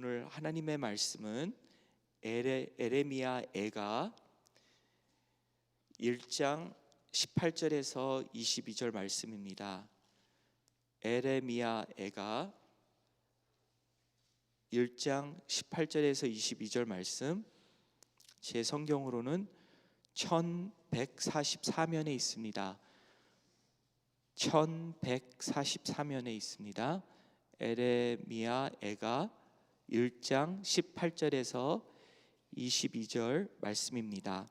오늘 하나님의 말씀은 에레미야 애가 1장 18절에서 22절 말씀입니다. 에레미야 애가 1장 18절에서 22절 말씀, 제 성경으로는 1144면에 있습니다. 1144면에 있습니다. 에레미야 애가 1장 18절에서 22절 말씀입니다.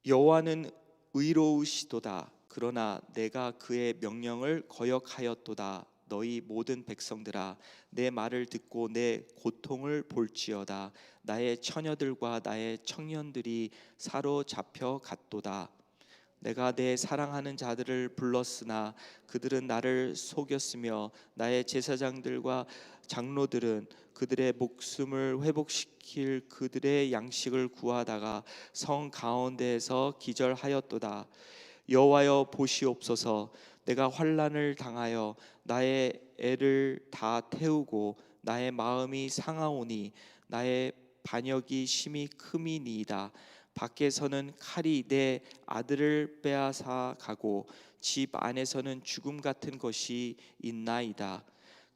여호와는 의로우시도다. 그러나 내가 그의 명령을 거역하였도다. 너희 모든 백성들아, 내 말을 듣고 내 고통을 볼지어다. 나의 처녀들과 나의 청년들이 사로잡혀 갔도다. 내가 내 사랑하는 자들을 불렀으나 그들은 나를 속였으며 나의 제사장들과 장로들은 그들의 목숨을 회복시킬 그들의 양식을 구하다가 성 가운데에서 기절하였도다. 여호와여 보시옵소서. 내가 환난을 당하여 나의 애를 다 태우고 나의 마음이 상하오니 나의 반역이 심히 큼이니이다. 밖에서는 칼이 내 아들을 빼앗아 가고 집 안에서는 죽음 같은 것이 있나이다.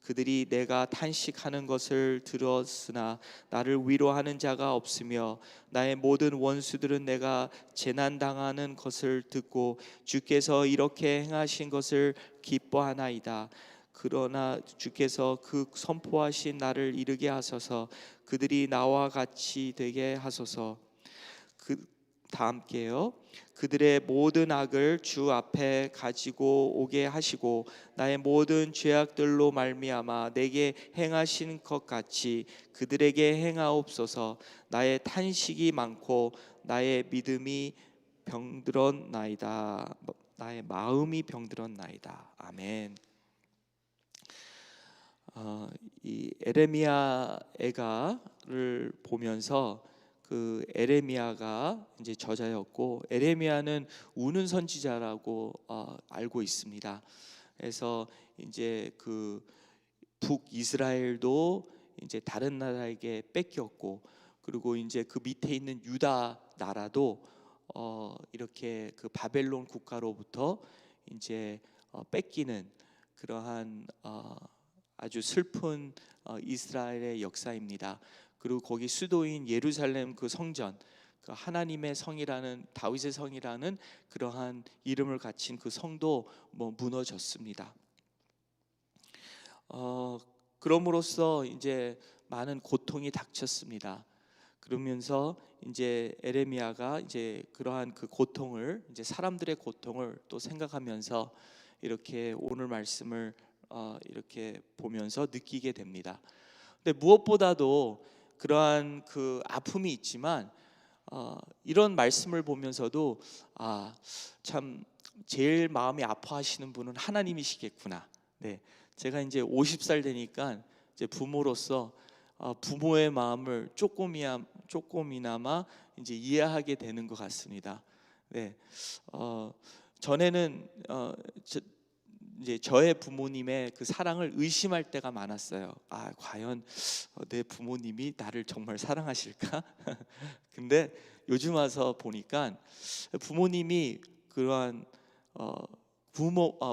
그들이 내가 탄식하는 것을 들었으나 나를 위로하는 자가 없으며 나의 모든 원수들은 내가 재난당하는 것을 듣고 주께서 이렇게 행하신 것을 기뻐하나이다. 그러나 주께서 그 선포하신 날을 이르게 하소서. 그들이 나와 같이 되게 하소서. 다 함께요. 그들의 모든 악을 주 앞에 가지고 오게 하시고 나의 모든 죄악들로 말미암아 내게 행하신 것 같이 그들에게 행하옵소서. 나의 탄식이 많고 나의 믿음이 병들었나이다. 나의 마음이 병들었나이다. 아멘. 이 에레미야 애가를 보면서 그 에레미야가 이제 저자였고, 에레미야는 우는 선지자라고 알고 있습니다. 그래서 이제 그 북이스라엘도 이제 다른 나라에게 뺏겼고, 그리고 이제 그 밑에 있는 유다 나라도 이렇게 그 바벨론 국가로부터 이제 뺏기는 그러한 아주 슬픈 이스라엘의 역사입니다. 그리고 거기 수도인 예루살렘 그 성전, 그 하나님의 성이라는, 다윗의 성이라는 그러한 이름을 갖춘 그 성도 무너졌습니다. 그럼으로써 이제 많은 고통이 닥쳤습니다. 그러면서 이제 에레미야가 이제 그러한 그 고통을, 이제 사람들의 고통을 또 생각하면서 이렇게 오늘 말씀을 이렇게 보면서 느끼게 됩니다. 근데 무엇보다도 그러한 그 아픔이 있지만 이런 말씀을 보면서도 참 제일 마음이 아파하시는 분은 하나님이시겠구나. 네, 제가 이제 50살 되니까 이제 부모로서 부모의 마음을 조금이나마 이제 이해하게 되는 것 같습니다. 네, 전에는 이제 저의 부모님의 그 사랑을 의심할 때가 많았어요. 과연 내 부모님이 나를 정말 사랑하실까? 근데 요즘 와서 보니까 부모님이 그러한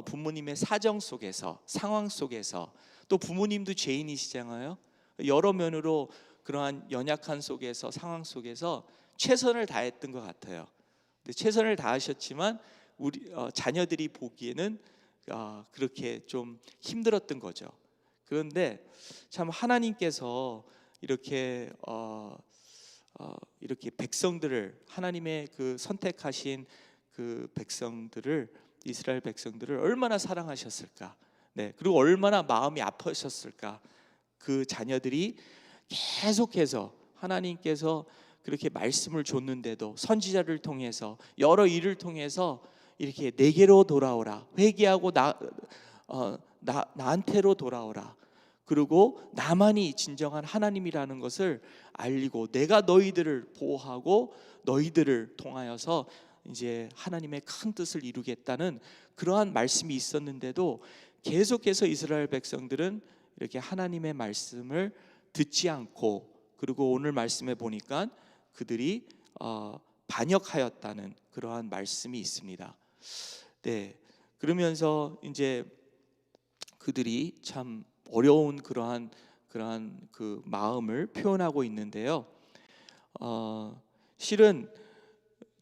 부모님의 사정 속에서, 상황 속에서, 또 부모님도 죄인이시잖아요. 여러 면으로 그러한 연약한 속에서, 상황 속에서 최선을 다했던 것 같아요. 근데 최선을 다하셨지만 우리 자녀들이 보기에는 그렇게 좀 힘들었던 거죠. 그런데 참 하나님께서 이렇게 이렇게 백성들을, 하나님의 그 선택하신 그 백성들을, 이스라엘 백성들을 얼마나 사랑하셨을까. 네, 그리고 얼마나 마음이 아프셨을까. 그 자녀들이 계속해서 하나님께서 그렇게 말씀을 줬는데도 선지자를 통해서, 여러 일을 통해서 이렇게 내게로 돌아오라, 회개하고 나한테로 돌아오라, 그리고 나만이 진정한 하나님이라는 것을 알리고 내가 너희들을 보호하고 너희들을 통하여서 이제 하나님의 큰 뜻을 이루겠다는 그러한 말씀이 있었는데도 계속해서 이스라엘 백성들은 이렇게 하나님의 말씀을 듣지 않고, 그리고 오늘 말씀에 보니까 그들이 반역하였다는 그러한 말씀이 있습니다. 네, 그러면서 이제 그들이 참 어려운 그러한 그 마음을 표현하고 있는데요. 실은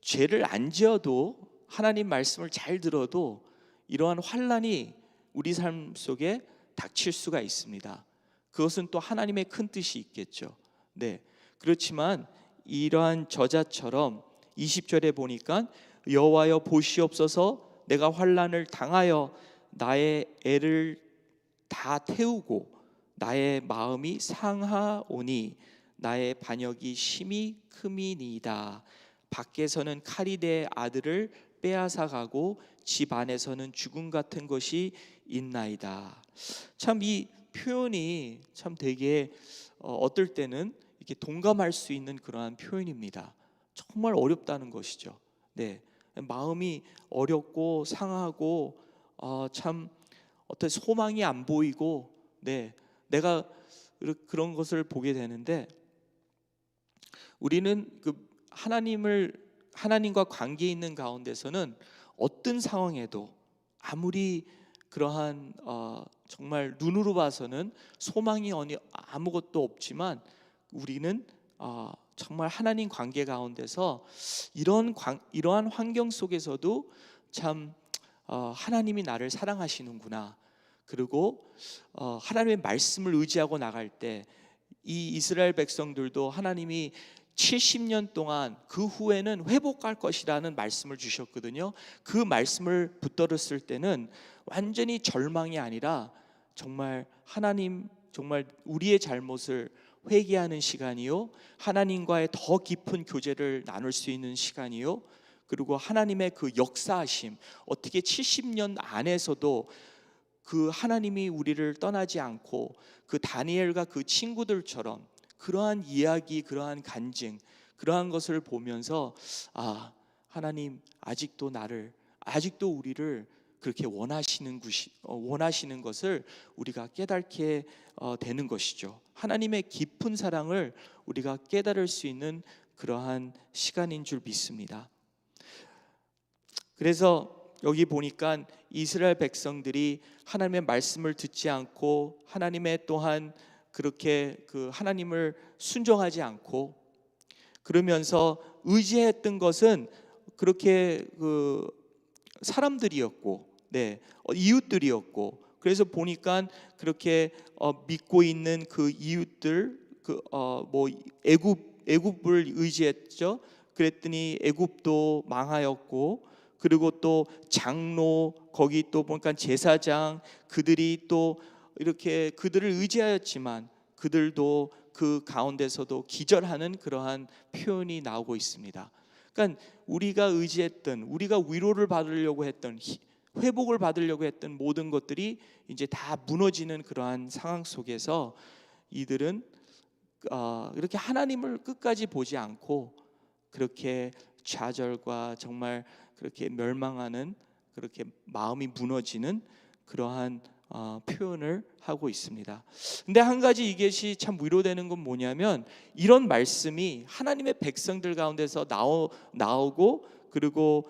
죄를 안 지어도, 하나님 말씀을 잘 들어도 이러한 환난이 우리 삶 속에 닥칠 수가 있습니다. 그것은 또 하나님의 큰 뜻이 있겠죠. 네, 그렇지만 이러한 저자처럼 20절에 보니까 여호와여 보시옵소서, 내가 환난을 당하여 나의 애를 다 태우고 나의 마음이 상하오니 나의 반역이 심히 큼이니이다. 밖에서는 칼이 내 아들을 빼앗아 가고 집 안에서는 죽음 같은 것이 있나이다. 참 이 표현이 참 되게 어떨 때는 이렇게 동감할 수 있는 그러한 표현입니다. 정말 어렵다는 것이죠. 네, 마음이 어렵고 상하고 참 어떤 소망이 안 보이고, 네, 내가 그런 것을 보게 되는데, 우리는 그 하나님과 관계 있는 가운데서는 어떤 상황에도 아무리 그러한 정말 눈으로 봐서는 소망이 아무것도 없지만, 우리는 정말 하나님 관계 가운데서 이러한 환경 속에서도 참 하나님이 나를 사랑하시는구나, 그리고 하나님의 말씀을 의지하고 나갈 때 이 이스라엘 백성들도 하나님이 70년 동안 그 후에는 회복할 것이라는 말씀을 주셨거든요. 그 말씀을 붙들었을 때는 완전히 절망이 아니라 정말 하나님, 정말 우리의 잘못을 회개하는 시간이요, 하나님과의 더 깊은 교제를 나눌 수 있는 시간이요, 그리고 하나님의 그 역사하심, 어떻게 70년 안에서도 그 하나님이 우리를 떠나지 않고 그 다니엘과 그 친구들처럼 그러한 이야기, 그러한 간증, 그러한 것을 보면서 하나님 아직도 우리를 그렇게 원하시는 것을 우리가 깨닫게 되는 것이죠. 하나님의 깊은 사랑을 우리가 깨달을 수 있는 그러한 시간인 줄 믿습니다. 그래서 여기 보니까 이스라엘 백성들이 하나님의 말씀을 듣지 않고, 하나님의 또한 그렇게 그 하나님을 순종하지 않고, 그러면서 의지했던 것은 그렇게 그 사람들이었고, 네, 이웃들이었고, 그래서 보니까 그렇게 믿고 있는 그 이웃들, 애굽을 의지했죠. 그랬더니 애굽도 망하였고, 그리고 또 장로, 거기 또 보니까 제사장, 그들이 또 이렇게 그들을 의지하였지만 그들도 그 가운데서도 기절하는 그러한 표현이 나오고 있습니다. 그러니까 우리가 의지했던, 우리가 위로를 받으려고 했던, 회복을 받으려고 했던 모든 것들이 이제 다 무너지는 그러한 상황 속에서 이들은 이렇게 하나님을 끝까지 보지 않고 그렇게 좌절과 정말 그렇게 멸망하는, 그렇게 마음이 무너지는 그러한 표현을 하고 있습니다. 근데 한 가지 이것이 참 위로되는 건 뭐냐면, 이런 말씀이 하나님의 백성들 가운데서 나오고, 그리고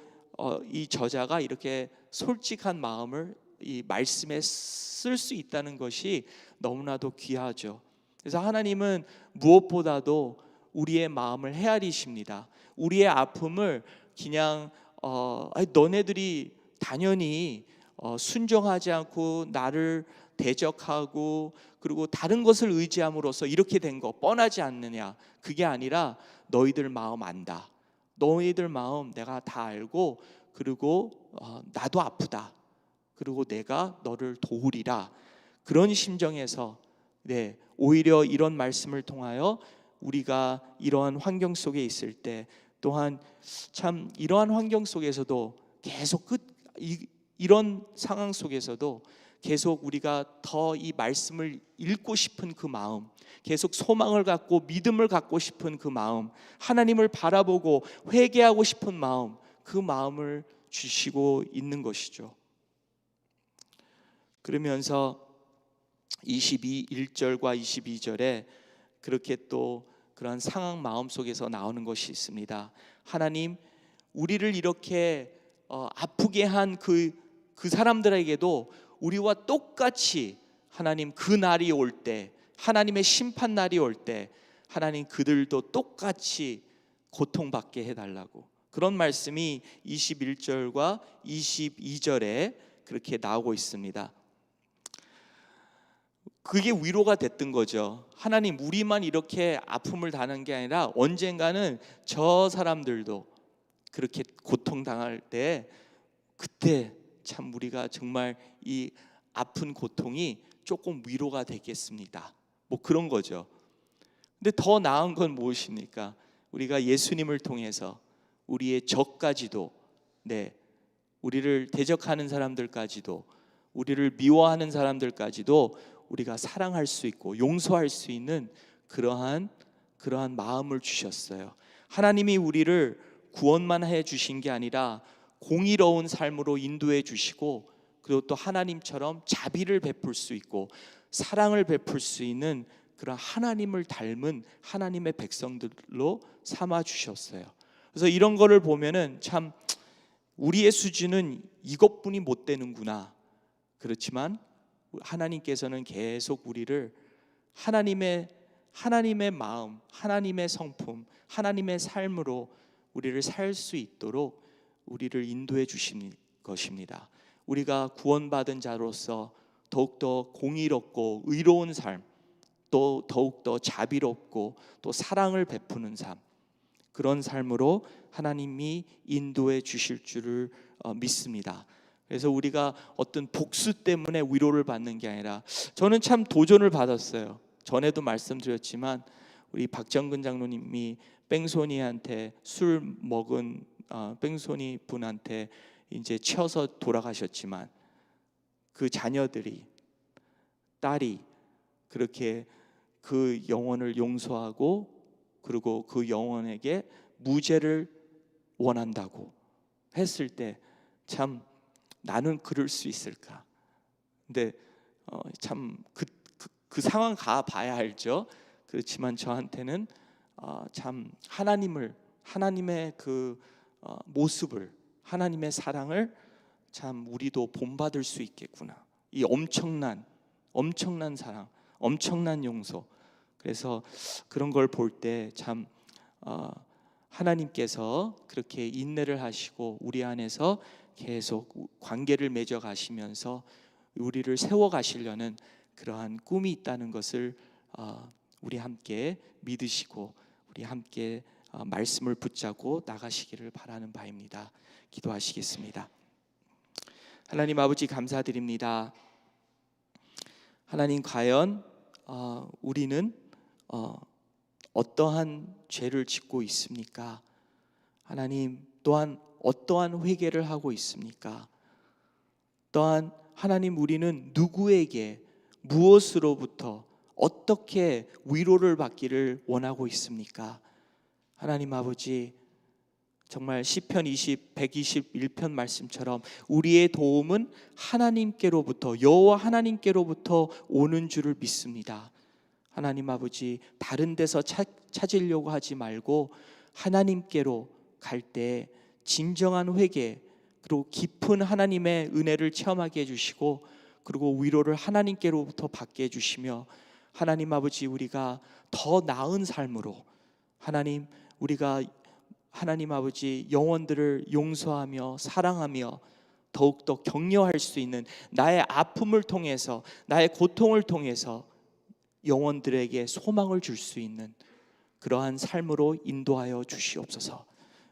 이 저자가 이렇게 솔직한 마음을 이 말씀에 쓸 수 있다는 것이 너무나도 귀하죠. 그래서 하나님은 무엇보다도 우리의 마음을 헤아리십니다. 우리의 아픔을 그냥 너네들이 당연히 순종하지 않고 나를 대적하고 그리고 다른 것을 의지함으로써 이렇게 된 거 뻔하지 않느냐, 그게 아니라 너희들 마음 안다, 너희들 마음 내가 다 알고, 그리고 나도 아프다, 그리고 내가 너를 도우리라, 그런 심정에서, 네, 오히려 이런 말씀을 통하여 우리가 이러한 환경 속에 있을 때, 또한 참 이러한 환경 속에서도 계속 이런 상황 속에서도 계속 우리가 더 이 말씀을 읽고 싶은 그 마음, 계속 소망을 갖고 믿음을 갖고 싶은 그 마음, 하나님을 바라보고 회개하고 싶은 마음, 그 마음을 주시고 있는 것이죠. 그러면서 1절과 22절에 그렇게 또 그런 상황 마음속에서 나오는 것이 있습니다. 하나님, 우리를 이렇게 아프게 한 그 사람들에게도 우리와 똑같이 하나님, 그 날이 올 때, 하나님의 심판 날이 올 때 하나님, 그들도 똑같이 고통받게 해달라고, 그런 말씀이 21절과 22절에 그렇게 나오고 있습니다. 그게 위로가 됐던 거죠. 하나님, 우리만 이렇게 아픔을 당하는 게 아니라 언젠가는 저 사람들도 그렇게 고통당할 때, 그때 참 우리가 정말 이 아픈 고통이 조금 위로가 되겠습니다. 뭐 그런 거죠. 근데 더 나은 건 무엇입니까? 우리가 예수님을 통해서 우리의 적까지도, 우리를 대적하는 사람들까지도, 우리를 미워하는 사람들까지도 우리가 사랑할 수 있고 용서할 수 있는 그러한 마음을 주셨어요. 하나님이 우리를 구원만 해 주신 게 아니라 공의로운 삶으로 인도해 주시고, 그리고 또 하나님처럼 자비를 베풀 수 있고 사랑을 베풀 수 있는 그런 하나님을 닮은 하나님의 백성들로 삼아 주셨어요. 그래서 이런 거를 보면은 참 우리의 수준은 이것뿐이 못 되는구나. 그렇지만 하나님께서는 계속 우리를 하나님의 마음, 하나님의 성품, 하나님의 삶으로 우리를 살 수 있도록 우리를 인도해 주신 것입니다. 우리가 구원받은 자로서 더욱더 공의롭고 의로운 삶, 또 더욱더 자비롭고 또 사랑을 베푸는 삶, 그런 삶으로 하나님이 인도해 주실 줄을 믿습니다. 그래서 우리가 어떤 복수 때문에 위로를 받는 게 아니라, 저는 참 도전을 받았어요. 전에도 말씀드렸지만 우리 박정근 장로님이 뺑소니한테 술 먹은 뺑소니 분한테 이제 쳐서 돌아가셨지만, 그 자녀들이, 딸이 그렇게 그 영혼을 용서하고 그리고 그 영혼에게 무죄를 원한다고 했을 때 참 나는 그럴 수 있을까? 근데 참 그 상황 가 봐야 알죠. 그렇지만 저한테는 참 하나님의 그 모습을, 하나님의 사랑을 참 우리도 본받을 수 있겠구나. 이 엄청난 사랑, 엄청난 용서. 그래서 그런 걸 볼 때 참 하나님께서 그렇게 인내를 하시고 우리 안에서 계속 관계를 맺어 가시면서 우리를 세워 가시려는 그러한 꿈이 있다는 것을 우리 함께 믿으시고 우리 함께 말씀을 붙잡고 나가시기를 바라는 바입니다. 기도하시겠습니다. 하나님 아버지, 감사드립니다. 하나님, 과연 우리는 어떠한 죄를 짓고 있습니까? 하나님, 또한 어떠한 회개를 하고 있습니까? 또한 하나님, 우리는 누구에게 무엇으로부터 어떻게 위로를 받기를 원하고 있습니까? 하나님 아버지, 정말 시편 121편 말씀처럼 우리의 도움은 하나님께로부터, 여호와 하나님께로부터 오는 줄을 믿습니다. 하나님 아버지, 다른 데서 찾으려고 하지 말고 하나님께로 갈 때 진정한 회개, 그리고 깊은 하나님의 은혜를 체험하게 해주시고, 그리고 위로를 하나님께로부터 받게 해주시며, 하나님 아버지, 우리가 더 나은 삶으로 하나님, 우리가 하나님 아버지 영혼들을 용서하며 사랑하며 더욱더 격려할 수 있는, 나의 아픔을 통해서, 나의 고통을 통해서 영혼들에게 소망을 줄 수 있는 그러한 삶으로 인도하여 주시옵소서.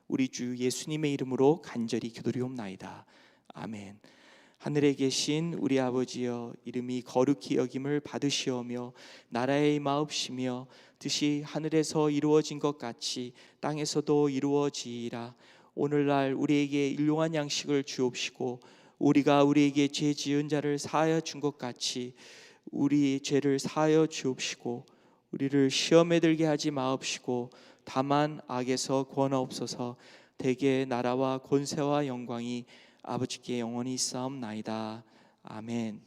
우리 주 예수님의 이름으로 간절히 기도리옵나이다. 아멘. 하늘에 계신 우리 아버지여, 이름이 거룩히 여김을 받으시오며 나라의 임하옵시며 뜻이 하늘에서 이루어진 것 같이 땅에서도 이루어지이라. 오늘날 우리에게 일용할 양식을 주옵시고, 우리가 우리에게 죄 지은 자를 사하여 준 것 같이 우리 죄를 사하여 주옵시고, 우리를 시험에 들게 하지 마옵시고 다만 악에서 구원하옵소서. 대개 나라와 권세와 영광이 아버지께 영원히 있사옵나이다. 아멘.